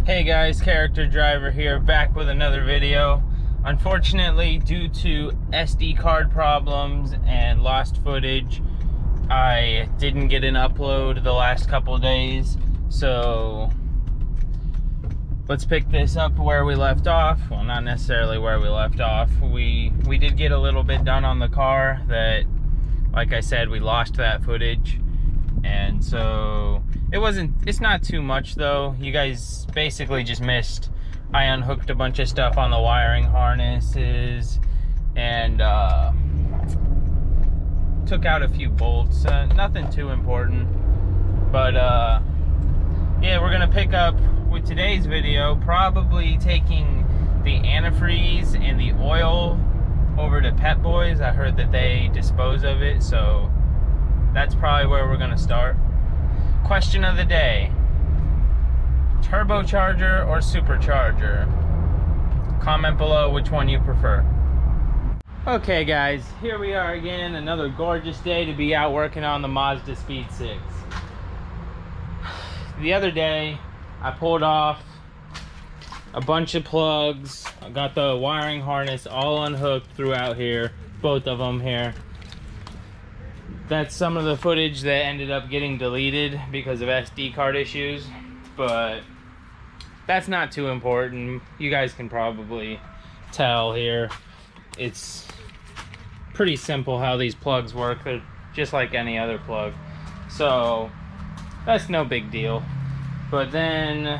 Hey guys, Character Driver here, back with another video. Unfortunately, due to SD card problems and lost footage, I didn't get an upload the last couple of days. So let's pick this up where we left off. Well, not necessarily where we left off. We did get a little bit done on the car that, like I said, we lost that footage. And so it's not too much though. You guys basically just missed. I unhooked a bunch of stuff on the wiring harnesses and took out a few bolts. Nothing too important. But yeah, we're gonna pick up with today's video, probably taking the antifreeze and the oil over to Pep Boys. I heard that they dispose of it, so that's probably where we're gonna start. Question of the day: turbocharger or supercharger? Comment below which one you prefer. Okay guys, here we are again, another gorgeous day to be out working on the Mazdaspeed 6. The other day I pulled off a bunch of plugs. I got the wiring harness all unhooked throughout here, both of them here. That's some of the footage that ended up getting deleted because of SD card issues, but that's not too important. You guys can probably tell here. It's pretty simple how these plugs work. They're just like any other plug. So that's no big deal. But then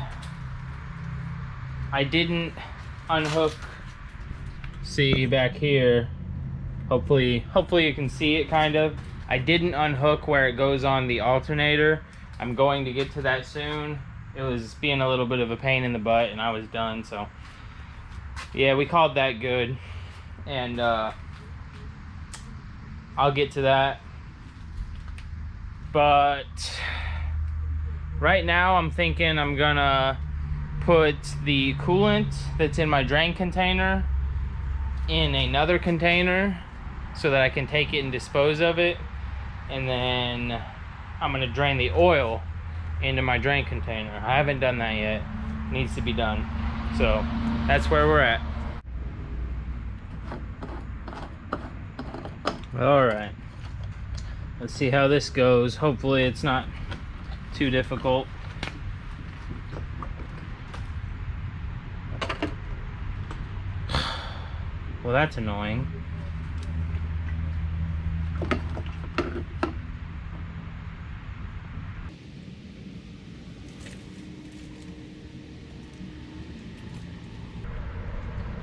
I didn't unhook, see back here, hopefully you can see it kind of. I didn't unhook where it goes on the alternator. I'm going to get to that soon. It was being a little bit of a pain in the butt and I was done, so yeah, we called that good. And I'll get to that. But right now I'm thinking I'm gonna put the coolant that's in my drain container in another container so that I can take it and dispose of it. And then I'm gonna drain the oil into my drain container. I haven't done that yet. Needs to be done. So that's where we're at. All right, let's see how this goes. Hopefully it's not too difficult. Well, that's annoying.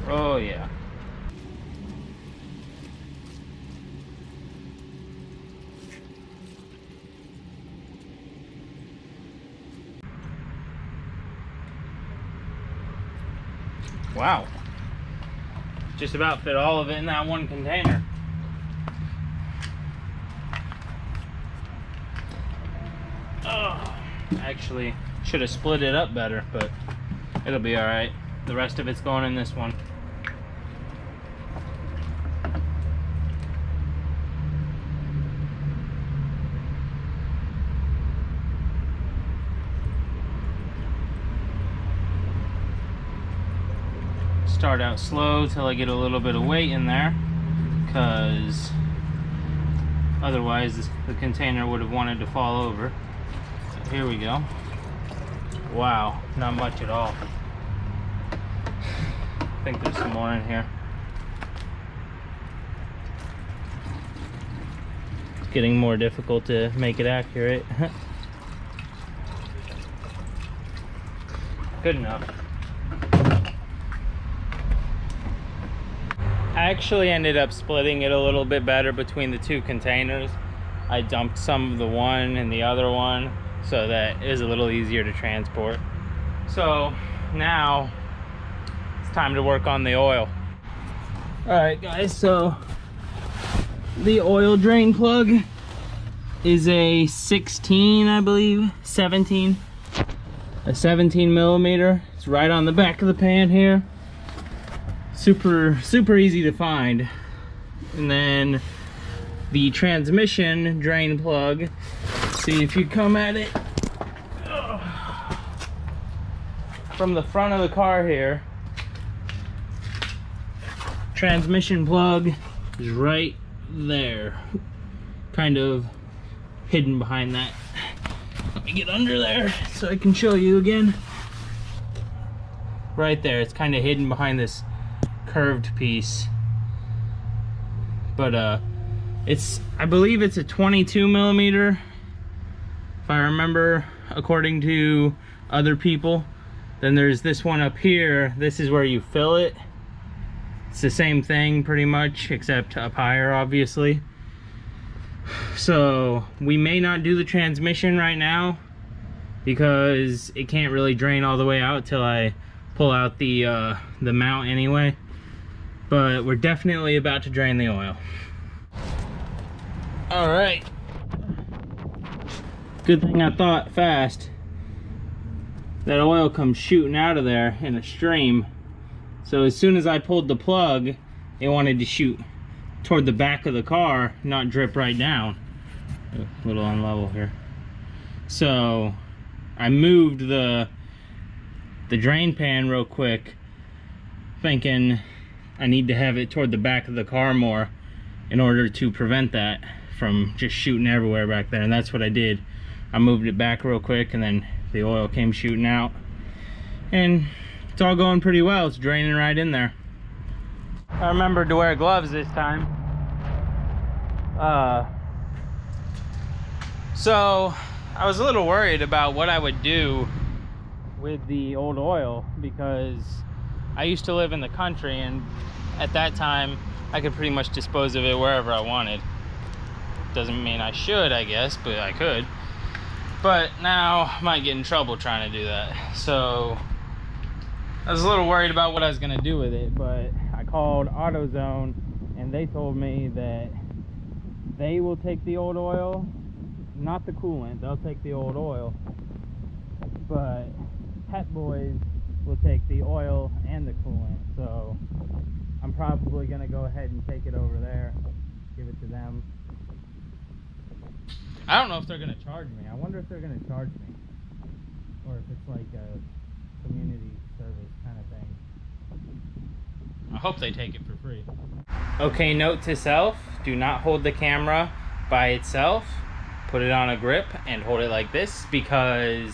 Oh yeah. Wow. Just about fit all of it in that one container. Oh, actually should have split it up better, but it'll be all right. The rest of it's going in this one. Start out slow till I get a little bit of weight in there, because otherwise the container would have wanted to fall over. So here we go. Wow, not much at all. I think there's some more in here. It's getting more difficult to make it accurate. Good enough. I actually ended up splitting it a little bit better between the two containers. I dumped some of the one and the other one so that it is a little easier to transport. So now it's time to work on the oil. All right guys, so the oil drain plug is a 16, I believe, 17. A 17 millimeter. It's right on the back of the pan here. Super easy to find. And then the transmission drain plug. See if you come at it. from the front of the car here. Transmission plug is right there, kind of hidden behind that. Let me get under there so I can show you again. Right there, it's kind of hidden behind this curved piece. But I believe it's a 22 millimeter, if I remember, according to other people. Then there's this one up here. This is where you fill it. It's the same thing pretty much, except up higher, obviously. So we may not do the transmission right now because it can't really drain all the way out till I pull out the mount anyway. But we're definitely about to drain the oil. All right. Good thing I thought fast. That oil comes shooting out of there in a stream. So as soon as I pulled the plug, it wanted to shoot toward the back of the car, not drip right down. A little unlevel here. So I moved the drain pan real quick, thinking I need to have it toward the back of the car more in order to prevent that from just shooting everywhere back there. And that's what I did. I moved it back real quick, and then the oil came shooting out. And it's all going pretty well. It's draining right in there. I remembered to wear gloves this time. So I was a little worried about what I would do with the old oil, because I used to live in the country, and at that time I could pretty much dispose of it wherever I wanted. Doesn't mean I should, I guess, but I could. But now I might get in trouble trying to do that. So I was a little worried about what I was gonna do with it, but I called AutoZone and they told me that they will take the old oil, not the coolant. They'll take the old oil, but Pet Boys will take the oil and the coolant. So I'm probably gonna go ahead and take it over there, give it to them. I don't know if they're gonna charge me. I wonder if they're gonna charge me, or if it's like a community service kind of thing. I hope they take it for free. Okay, note to self, do not hold the camera by itself. Put it on a grip and hold it like this, because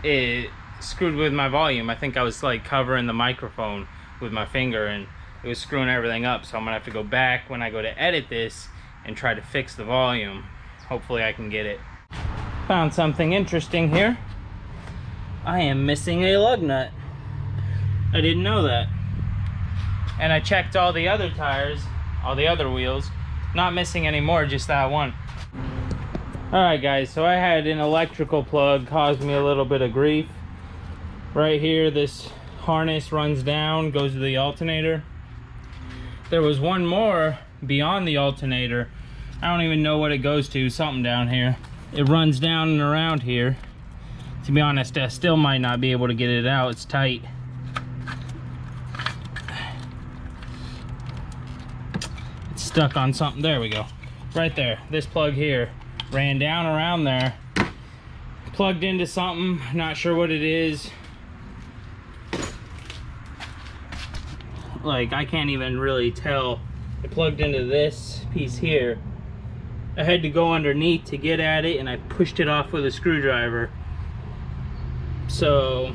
it screwed with my volume. I think I was like covering the microphone with my finger and it was screwing everything up. So I'm gonna have to go back when I go to edit this and try to fix the volume. Hopefully I can get it. Found something interesting here. I am missing a lug nut. I didn't know that. And I checked all the other tires, all the other wheels. Not missing any more, just that one. Alright guys, so I had an electrical plug cause me a little bit of grief. Right here, this harness runs down, goes to the alternator. There was one more beyond the alternator. I don't even know what it goes to, something down here. It runs down and around here. To be honest, I still might not be able to get it out, it's tight. It's stuck on something, there we go. Right there, this plug here ran down around there, plugged into something, not sure what it is. Like, I can't even really tell. It plugged into this piece here. I had to go underneath to get at it, and I pushed it off with a screwdriver. So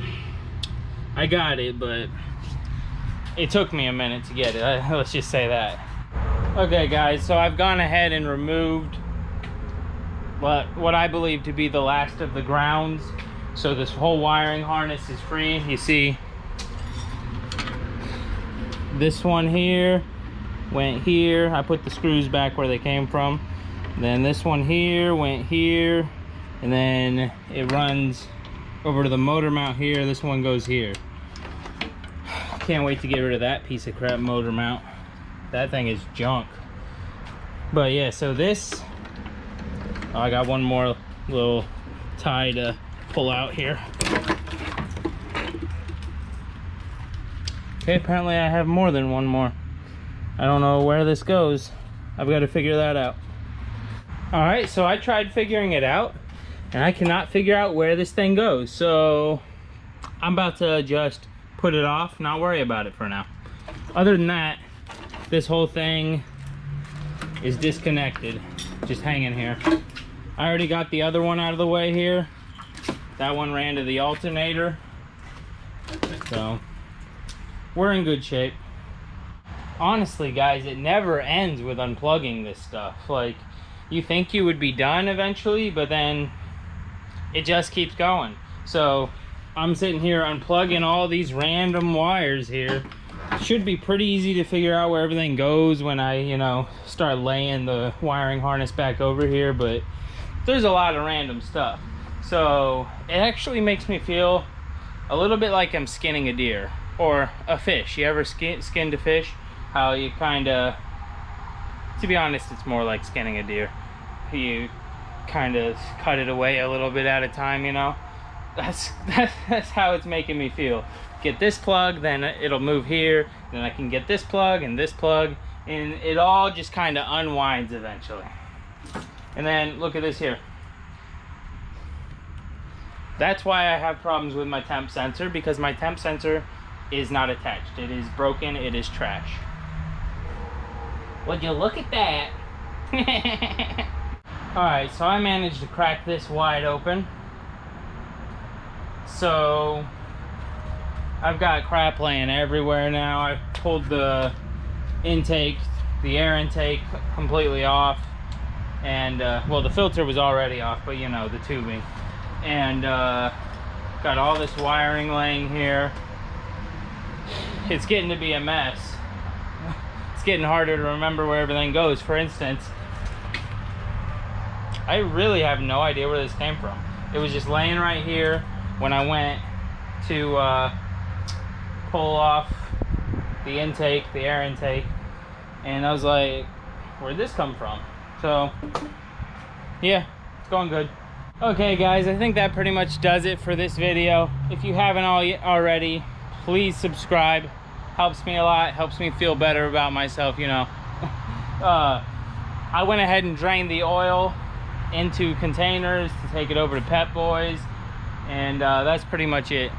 I got it, but it took me a minute to get it. Let's just say that. Okay guys, so I've gone ahead and removed what I believe to be the last of the grounds. So this whole wiring harness is free. You see this one here went here. I put the screws back where they came from. Then this one here went here, and then it runs over to the motor mount here. This one goes here. Can't wait to get rid of that piece of crap motor mount. That thing is junk. But yeah, so this, oh, I got one more little tie to pull out here. Okay, apparently I have more than one more. I don't know where this goes. I've got to figure that out. All right, so I tried figuring it out, and I cannot figure out where this thing goes. So I'm about to just put it off, not worry about it for now. Other than that, this whole thing is disconnected, just hanging here. I already got the other one out of the way here. That one ran to the alternator. So we're in good shape. Honestly, guys, it never ends with unplugging this stuff. Like, you think you would be done eventually, but then it just keeps going. So I'm sitting here unplugging all these random wires here. Should be pretty easy to figure out where everything goes when I, you know, start laying the wiring harness back over here, but there's a lot of random stuff. So it actually makes me feel a little bit like I'm skinning a deer or a fish. You ever skinned a fish? How you kind of, to be honest, it's more like skinning a deer. You kind of cut it away a little bit at a time, you know? That's how it's making me feel. Get this plug, then it'll move here, then I can get this plug, and it all just kind of unwinds eventually. And then look at this here. That's why I have problems with my temp sensor, because my temp sensor is not attached. It is broken, it is trash. Would you look at that? Alright, so I managed to crack this wide open. So I've got crap laying everywhere now. I pulled the intake, the air intake completely off. And, well, the filter was already off, but you know, the tubing. And got all this wiring laying here. It's getting to be a mess. It's getting harder to remember where everything goes. For instance, I really have no idea where this came from. It was just laying right here when I went to pull off the intake, the air intake, and I was like, where'd this come from? So yeah, it's going good. Okay guys, I think that pretty much does it for this video. If you haven't already, please subscribe. Helps me a lot, helps me feel better about myself, you know. I went ahead and drained the oil into containers to take it over to Pep Boys, and that's pretty much it.